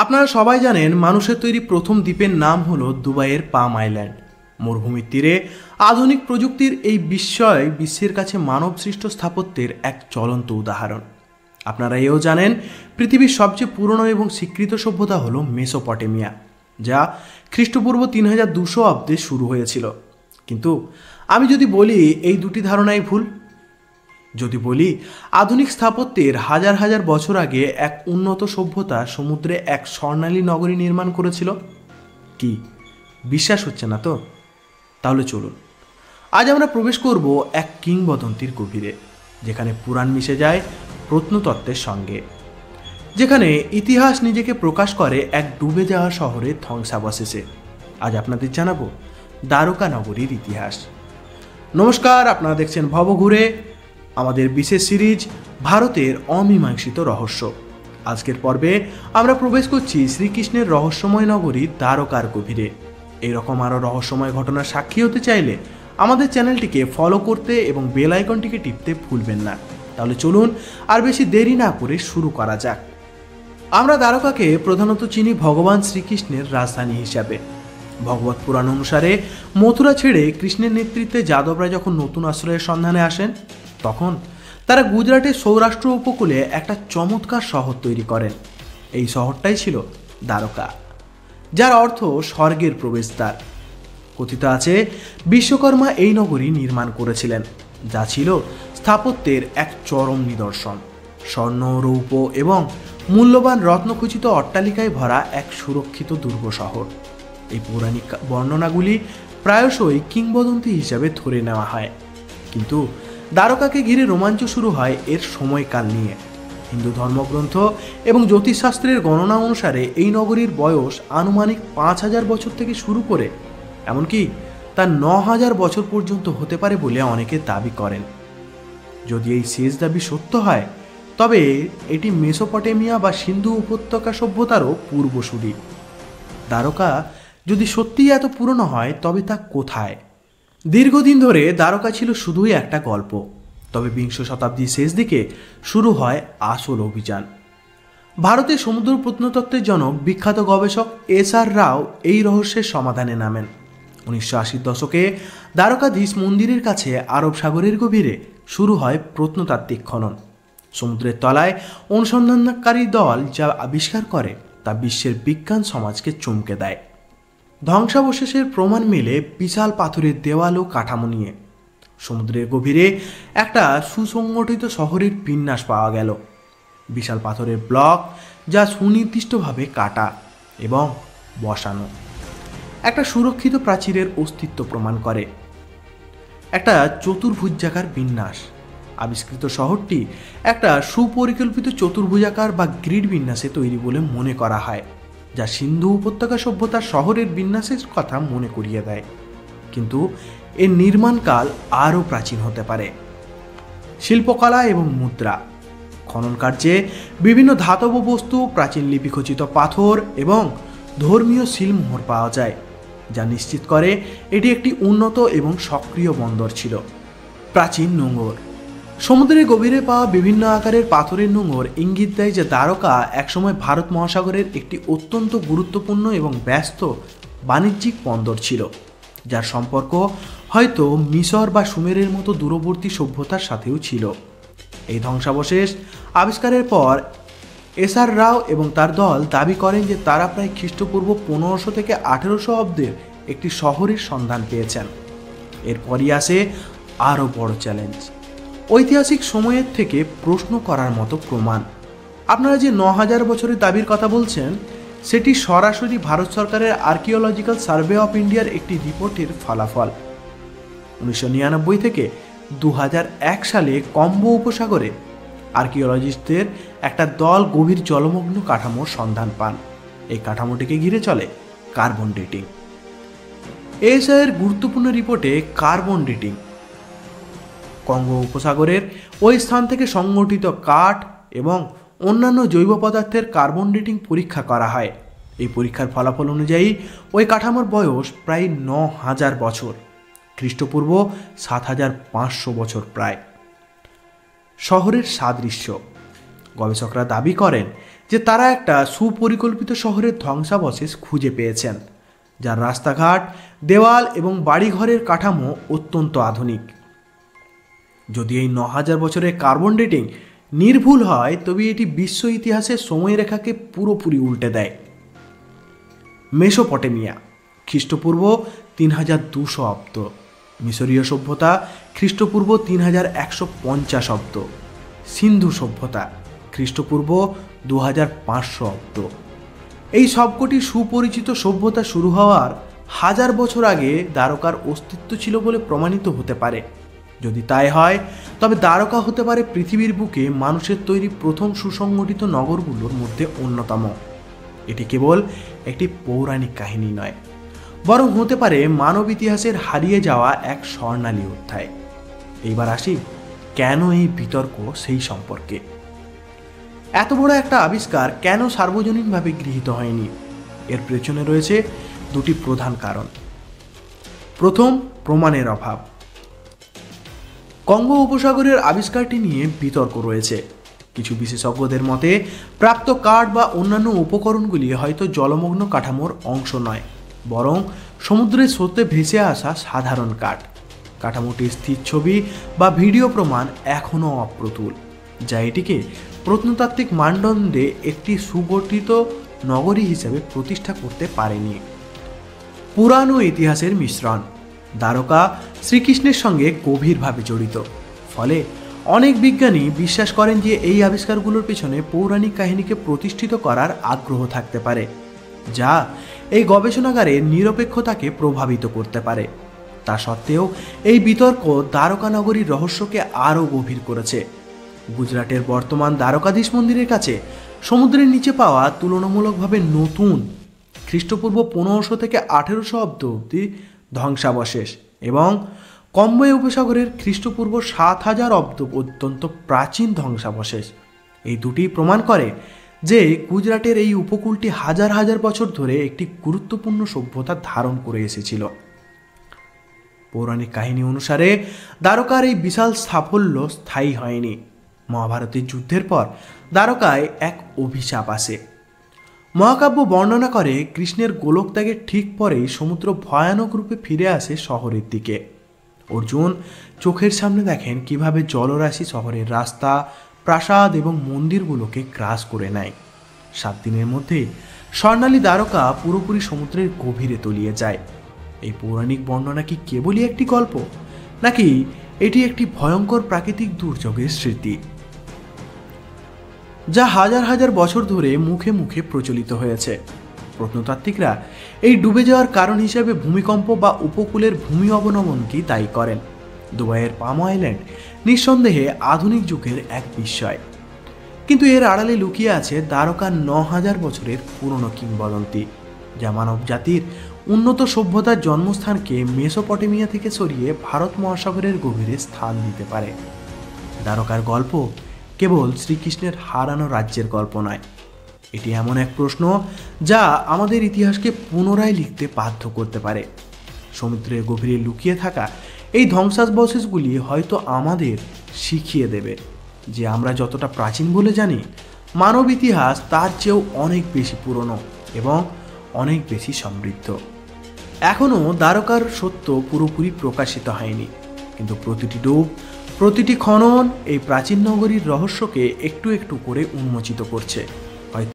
আপনারা সবাই জানেন মানুষের তৈরি প্রথম দ্বীপের নাম হলো দুবাইয়ের পাম আইল্যান্ড। মরুভূমির তীরে আধুনিক প্রযুক্তির এই বিস্ময় বিশ্বের কাছে মানবসৃষ্ট স্থাপত্যের এক জ্বলন্ত উদাহরণ। আপনারা এও জানেন পৃথিবীর সবচেয়ে পুরনো এবং স্বীকৃত সভ্যতা হলো মেসোপটেমিয়া, যা খ্রিস্টপূর্ব 3200 অব্দে শুরু হয়েছিল। কিন্তু আমি যদি বলি এই দুটি ধারণাই ভুল, যদি বলি আধুনিক স্থাপত্যের হাজার হাজার বছর আগে এক উন্নত সভ্যতা সমুদ্রে এক স্বর্ণালী নগরী নির্মাণ করেছিল, কি বিশ্বাস হচ্ছে না তো? তাহলে চলুন আজ আমরা প্রবেশ করব এক কিংবদন্তির গভীরে, যেখানে পুরাণ মিশে যায় প্রত্নতত্ত্বের সঙ্গে, যেখানে ইতিহাস নিজেকে প্রকাশ করে এক ডুবে যাওয়া শহরের ধ্বংসাবশেষে। আজ আপনাদের জানাবো দ্বারকা নগরীর ইতিহাস। নমস্কার, আপনারা দেখছেন ভবঘুরে, আমাদের বিশেষ সিরিজ ভারতের অমীমাংসিত রহস্য। আজকের পর্বে আমরা প্রবেশ করছি শ্রীকৃষ্ণের রহস্যময় নগরী দ্বারকার গভীরে। এরকম আরও রহস্যময় ঘটনার সাক্ষী হতে চাইলে আমাদের চ্যানেলটিকে ফলো করতে এবং বেল আইকনটিকে টিপতে ভুলবেন না। তাহলে চলুন আর বেশি দেরি না করে শুরু করা যাক। আমরা দ্বারকাকে প্রধানত চিনি ভগবান শ্রীকৃষ্ণের রাজধানী হিসাবে। ভগবত পুরাণ অনুসারে মথুরা ছেড়ে কৃষ্ণের নেতৃত্বে যাদবরা যখন নতুন আশ্রয়ের সন্ধানে আসেন, তখন তারা গুজরাটের সৌরাষ্ট্র উপকূলে একটা চমৎকার শহর তৈরি করেন। এই শহরটাই ছিল দ্বারকা, যার অর্থ স্বর্গের প্রবেশদ্বার। কথিত আছে বিশ্বকর্মা এই নগরী নির্মাণ করেছিলেন, যা ছিল স্থাপত্যের এক চরম নিদর্শন। স্বর্ণ, রৌপ্য এবং মূল্যবান রত্নখচিত অট্টালিকায় ভরা এক সুরক্ষিত দুর্গ শহর। এই পৌরাণিক বর্ণনাগুলি প্রায়শই কিংবদন্তি হিসাবে ধরে নেওয়া হয়, কিন্তু দ্বারকাকে ঘিরে রোমাঞ্চ শুরু হয় এর সময়কাল নিয়ে। হিন্দু ধর্মগ্রন্থ এবং জ্যোতিষশাস্ত্রের গণনা অনুসারে এই নগরীর বয়স আনুমানিক 5000 বছর থেকে শুরু করে এমনকি তা 9000 বছর পর্যন্ত হতে পারে বলে অনেকে দাবি করেন। যদি এই শেষ দাবি সত্য হয়, তবে এটি মেসোপটেমিয়া বা সিন্ধু উপত্যকা সভ্যতারও পূর্বসূরি। দ্বারকা যদি সত্যিই এত পুরনো হয়, তবে তা কোথায়? দীর্ঘদিন ধরে দ্বারকা ছিল শুধুই একটা গল্প, তবে বিংশ শতাব্দীর শেষ দিকে শুরু হয় আসল অভিযান। ভারতের সমুদ্র প্রত্নতত্ত্বের জনক বিখ্যাত গবেষক এস.আর. রাও এই রহস্যের সমাধানে নামেন। 1980-র দশকে দ্বারকাধীশ মন্দিরের কাছে আরব সাগরের গভীরে শুরু হয় প্রত্নতাত্ত্বিক খনন। সমুদ্রের তলায় অনুসন্ধানকারী দল যা আবিষ্কার করে তা বিশ্বের বিজ্ঞান সমাজকে চমকে দেয়। ধ্বংসাবশেষের প্রমাণ মেলে বিশাল পাথরের দেওয়াল ও কাঠামো নিয়ে। সমুদ্রের গভীরে একটা সুসংগঠিত শহরের বিন্যাস পাওয়া গেল। বিশাল পাথরের ব্লক যা সুনির্দিষ্টভাবে কাটা এবং বসানো, একটা সুরক্ষিত প্রাচীরের অস্তিত্ব প্রমাণ করে। একটা চতুর্ভুজাকার বিন্যাস। আবিষ্কৃত শহরটি একটা সুপরিকল্পিত চতুর্ভুজাকার বা গ্রিড বিন্যাসে তৈরি বলে মনে করা হয়, যা সিন্ধু উপত্যকা সভ্যতার শহরের বিন্যাসের কথা মনে করিয়ে দেয়। কিন্তু এর নির্মাণকাল আরও প্রাচীন হতে পারে। শিল্পকলা এবং মুদ্রা খনন কার্যে বিভিন্ন ধাতব বস্তু, প্রাচীন লিপিখচিত পাথর এবং ধর্মীয় সিলমোহর পাওয়া যায়, যা নিশ্চিত করে এটি একটি উন্নত এবং সক্রিয় বন্দর ছিল। প্রাচীন নোঙর। সমুদ্রের গভীরে পাওয়া বিভিন্ন আকারের পাথরের নোঙর ইঙ্গিত দেয় যে দ্বারকা একসময় ভারত মহাসাগরের একটি অত্যন্ত গুরুত্বপূর্ণ এবং ব্যস্ত বাণিজ্যিক বন্দর ছিল, যার সম্পর্ক হয়তো মিশর বা সুমেরের মতো দূরবর্তী সভ্যতার সাথেও ছিল। এই ধ্বংসাবশেষ আবিষ্কারের পর এস.আর. রাও এবং তার দল দাবি করেন যে তারা প্রায় খ্রিস্টপূর্ব 1500 থেকে 1800 অব্দের একটি শহরের সন্ধান পেয়েছেন। এরপরই আসে আরও বড় চ্যালেঞ্জ, ঐতিহাসিক সময়ের থেকে প্রশ্ন করার মতো প্রমাণ। আপনারা যে 9000 বছরের দাবির কথা বলছেন, সেটি সরাসরি ভারত সরকারের আর্কিওলজিক্যাল সার্ভে অফ ইন্ডিয়ার একটি রিপোর্টের ফলাফল। 1999 থেকে 2001 সালে কম্বো উপসাগরে আর্কিওলজিস্টদের একটা দল গভীর জলমগ্ন কাঠামোর সন্ধান পান। এই কাঠামোটিকে ঘিরে চলে কার্বন ডেটিং। এর গুরুত্বপূর্ণ রিপোর্টে কার্বন ডেটিং কঙ্গো উপসাগরের ওই স্থান থেকে সংগঠিত কাঠ এবং অন্যান্য জৈব পদার্থের কার্বন ডেটিং পরীক্ষা করা হয়। এই পরীক্ষার ফলাফল অনুযায়ী ওই কাঠামোর বয়স প্রায় 9000 বছর, খ্রিস্টপূর্ব 7500 বছর প্রায়। শহরের সাদৃশ্য। গবেষকরা দাবি করেন যে তারা একটা সুপরিকল্পিত শহরের ধ্বংসাবশেষ খুঁজে পেয়েছেন, যার রাস্তাঘাট, দেওয়াল এবং বাড়িঘরের কাঠামো অত্যন্ত আধুনিক। যদি এই ৯,০০০ বছরের কার্বন ডেটিং নির্ভুল হয়, তবে এটি বিশ্ব ইতিহাসের সময়রেখাকে পুরোপুরি উল্টে দেয়। মেসোপটেমিয়া, খ্রিস্টপূর্ব ৩,২০০ অব্দ। মিশরীয় সভ্যতা, খ্রিস্টপূর্ব ৩,১৫০ অব্দ। সিন্ধু সভ্যতা, খ্রিস্টপূর্ব ২,৫০০ অব্দ। এই সবকটি সুপরিচিত সভ্যতা শুরু হওয়ার ১,০০০ বছর আগে দ্বারকার অস্তিত্ব ছিল বলে প্রমাণিত হতে পারে। যদি তাই হয়, তবে দ্বারকা হতে পারে পৃথিবীর বুকে মানুষের তৈরি প্রথম সুসংগঠিত নগরগুলোর মধ্যে অন্যতম। এটি কেবল একটি পৌরাণিক কাহিনী নয়, বরং হতে পারে মানব ইতিহাসের হারিয়ে যাওয়া এক স্বর্ণালী অধ্যায়। এইবার আসি কেন এই বিতর্ক সেই সম্পর্কে। এত বড় একটা আবিষ্কার কেন সার্বজনীনভাবে গৃহীত হয়নি? এর পেছনে রয়েছে দুটি প্রধান কারণ। প্রথম, প্রমাণের অভাব। কঙ্গো উপসাগরের আবিষ্কারটি নিয়ে বিতর্ক রয়েছে। কিছু বিশেষজ্ঞদের মতে প্রাপ্ত কাঠ বা অন্যান্য উপকরণগুলি হয়তো জলমগ্ন কাঠামোর অংশ নয়, বরং সমুদ্রের স্রোতে ভেসে আসা সাধারণ কাঠ। কাঠামোটির স্থির ছবি বা ভিডিও প্রমাণ এখনও অপ্রতুল, যা এটিকে প্রত্নতাত্ত্বিক মানদণ্ডে একটি সুগঠিত নগরী হিসেবে প্রতিষ্ঠা করতে পারেনি। পুরাণ ও ইতিহাসের মিশ্রণ। দ্বারকা শ্রীকৃষ্ণের সঙ্গে গভীরভাবে জড়িত, ফলে অনেক বিজ্ঞানী বিশ্বাস করেন যে এই আবিষ্কারগুলোর পেছনে পৌরাণিক কাহিনীকে প্রতিষ্ঠিত করার আগ্রহ থাকতে পারে, যা এই গবেষণাগারের নিরপেক্ষতাকে প্রভাবিত করতে পারে। তা সত্ত্বেও এই বিতর্ক দ্বারকা নগরীর রহস্যকে আরও গভীর করেছে। গুজরাটের বর্তমান দ্বারকাধীশ মন্দিরের কাছে সমুদ্রের নিচে পাওয়া তুলনামূলকভাবে নতুন খ্রিস্টপূর্ব ১৫০০ থেকে ১৮০০ অব্দি ধ্বংসাবশেষ এবং কম্বোয় উপসাগরের খ্রিস্টপূর্ব ৭,০০০ অব্দ অত্যন্ত প্রাচীন ধ্বংসাবশেষ, এই দুটি প্রমাণ করে যে গুজরাটের এই উপকূলটি হাজার হাজার বছর ধরে একটি গুরুত্বপূর্ণ সভ্যতা ধারণ করে এসেছিল। পৌরাণিক কাহিনী অনুসারে দ্বারকার এই বিশাল সাফল্য স্থায়ী হয়নি। মহাভারতের যুদ্ধের পর দ্বারকায় এক অভিশাপ আসে। মহাকাব্য বর্ণনা করে কৃষ্ণের গোলকত্যাগের ঠিক পরেই সমুদ্র ভয়ানক রূপে ফিরে আসে শহরের দিকে। অর্জুন চোখের সামনে দেখেন কিভাবে জলরাশি শহরের রাস্তা, প্রাসাদ এবং মন্দিরগুলোকে গ্রাস করে নেয়। ৭ দিনের মধ্যে স্বর্ণালী দ্বারকা পুরোপুরি সমুদ্রের গভীরে তলিয়ে যায়। এই পৌরাণিক বর্ণনা কি কেবলই একটি গল্প, নাকি এটি একটি ভয়ঙ্কর প্রাকৃতিক দুর্যোগের স্মৃতি, যা হাজার হাজার বছর ধরে মুখে মুখে প্রচলিত হয়েছে? প্রত্নতাত্ত্বিকরা এই ডুবে যাওয়ার কারণ হিসেবে ভূমিকম্প বা উপকূলের ভূমি অবনমনকে দায়ী করেন। দুবাইয়ের পাম আইল্যান্ড নিঃসন্দেহে আধুনিক যুগের এক বিস্ময়, কিন্তু এর আড়ালে লুকিয়ে আছে দ্বারকার ৯,০০০ বছরের পুরনো কিংবদন্তি, যা মানব জাতির উন্নত সভ্যতার জন্মস্থানকে মেসোপটেমিয়া থেকে সরিয়ে ভারত মহাসাগরের গভীরে স্থান দিতে পারে। দ্বারকার গল্প কেবল শ্রীকৃষ্ণের হারানো রাজ্যের গল্প নয়, এটি এমন এক প্রশ্ন যা আমাদের ইতিহাসকে পুনরায় লিখতে বাধ্য করতে পারে। সমুদ্রের গভীরে লুকিয়ে থাকা এই ধ্বংসাবশেষগুলি হয়তো আমাদের শিখিয়ে দেবে যে আমরা যতটা প্রাচীন বলে জানি, মানব ইতিহাস তার চেয়েও অনেক বেশি পুরনো এবং অনেক বেশি সমৃদ্ধ। এখনও দ্বারকার সত্য পুরোপুরি প্রকাশিত হয়নি, কিন্তু প্রতিটি ডুব, প্রতিটি খনন এই প্রাচীন নগরীর রহস্যকে একটু একটু করে উন্মোচিত করছে।